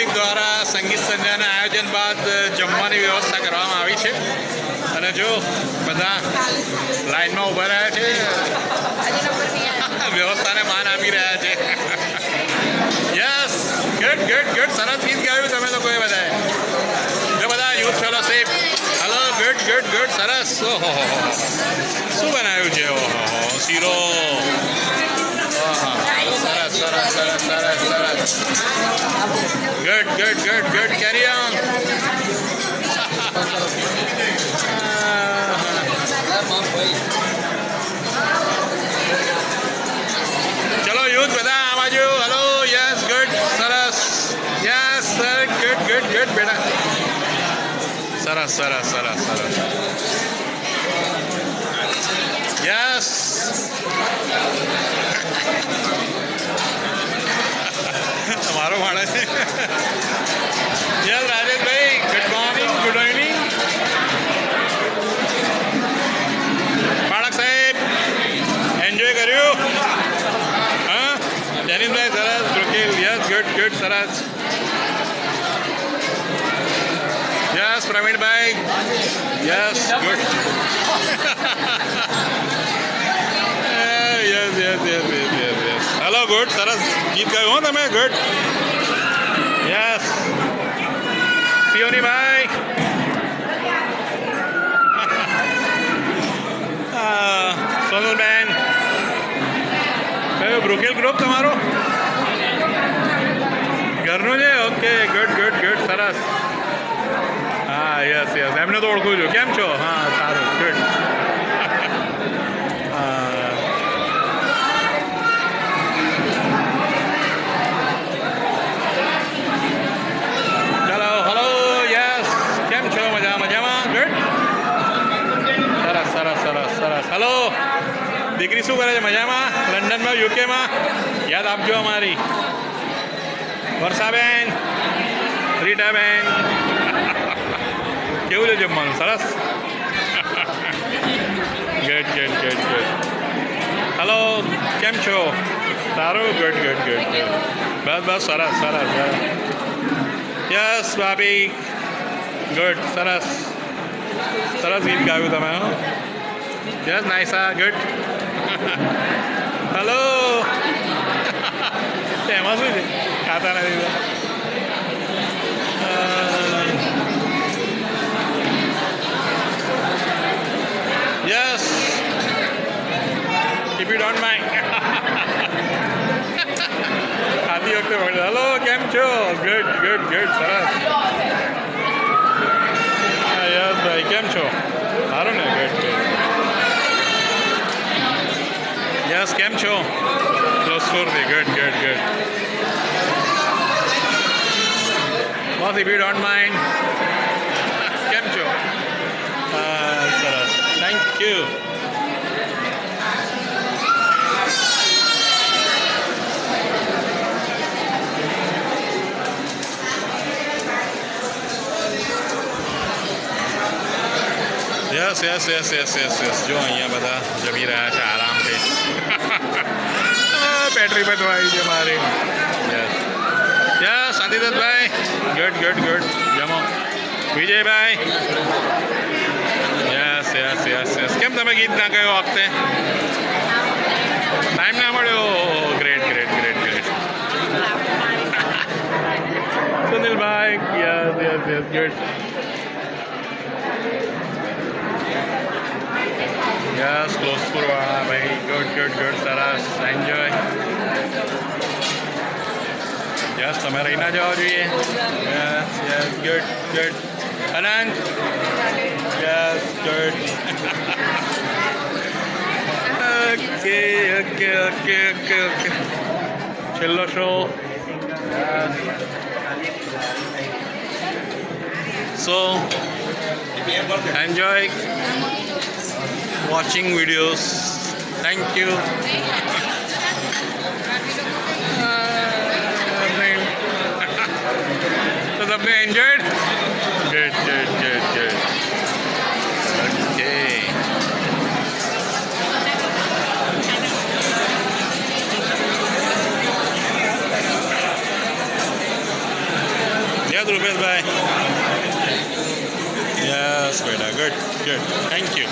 Music દ્વારા સંગીત સંધ્યાના આયોજન બાદ જમવાની વ્યવસ્થા કરવામાં આવી છે અને જો બધા લાઈનમાં ઊભા રહ્યા છે, વ્યવસ્થાને માન આપી રહ્યા છે. Yes, good good good. સરસ ગીત ગાયું તમે લોકોએ બધાએ. જો બધા youth fellowship. Hello, good good good. સરસ. ઓહો, શું બનાવ્યું છે? ઓહો, શીરો. સરસ સરસ સરસ સરસ સરસ. Good good good good. Carry on. ચલો યુથ બધા આ બાજુ. હલો, યસ, ગુડ, સરસ. Yes sir, good good good બેટા. સરસ સરસ સરસ સરસ. યસ. તમારો માણસ છે. Yes Rajeshbhai, good morning, good evening. બાળક સાહેબ એન્જોય કર્યું? હા જનીનભાઈ, સરસ. બ્રોકેલ, યસ, ગુડ ગુડ, સરસ. Yes Pravinbhai, yes, good. Yes yes yes yes yes yes. Hello, good, સરસ ગીત ગાયું હો તમે. ગુડ. યસ. સિયોનીભાઈ, સોનલબેન, કયો બ્રોકેલ ગ્રુપ તમારો? ઘરનું છે? ઓકે, ગુડ ગુડ ગુડ, સરસ. હા યસ યસ, એમને તો ઓળખું છું. કેમ છો? હા સારું, ગુડ. ચલો, હલો, યસ. કેમ છો? મજામાં? ગુડ. સરસ સરસ સરસ સરસ. હલો, દીકરી શું કરે છે? મજામાં? લંડનમાં, યુકેમાં? યાદ આપજો અમારી. વર્ષાબેન, રીટાબેન, કેવું છે જમવાનું? સરસ. Good good good good. Hello, કેમ છો? સારું, ગુડ ગુડ ગુડ ગુડ. બસ બસ, સરસ સરસ. યસ ભાભી, ગુડ, સરસ સરસ ગીત ગાયું તમે. Yes Naisa, good. હલો. એમાં શું છે? ખાતા નથી. Yes, if you don't mind. ખાતી વખતે મળે. હલો, કેમ છો? ગુડ ગુડ ગુડ, સરસ. હા યસ ભાઈ, કેમ છો? સારું ને? Good good. યસ, કેમ છો? ક્લોઝ ફોરથી. Good good good. Boss, if you don't mind. કેમ છો? સરસ, thank you. Yes yes yes yes yes yes. જો અહીંયા બધા જમી રહ્યા છે આરામથી. બેટરી બદવાઈ છે મારી. Yes yes. શાંતિદત્તભાઈ, ગુડ ગુડ ગુડ. જમો. વિજયભાઈ, યસ યસ યસ યસ. કેમ તમે ગીત ના ગયો વખતે? ટાઈમ ના મળ્યો? Great great great great. સુનિલભાઈ, yes yes yes, good. Yes, ક્લોઝપુરવાળા ભાઈ, ગુડ ગુડ ગુડ, સરસ. એન્જોય. યસ, તમે રહી ના જવા જોઈએ. Yes yes, good good. Anant, yes, good. Okay okay okay okay okay. છેલ્લો show. Yes. So enjoy watching videos. Thank you. So सबने enjoyed? Good, good, good, good. Okay. Yes રૂપેશભાઈ. Yes બેટા, ગુડ ગુડ, થેન્ક યુ.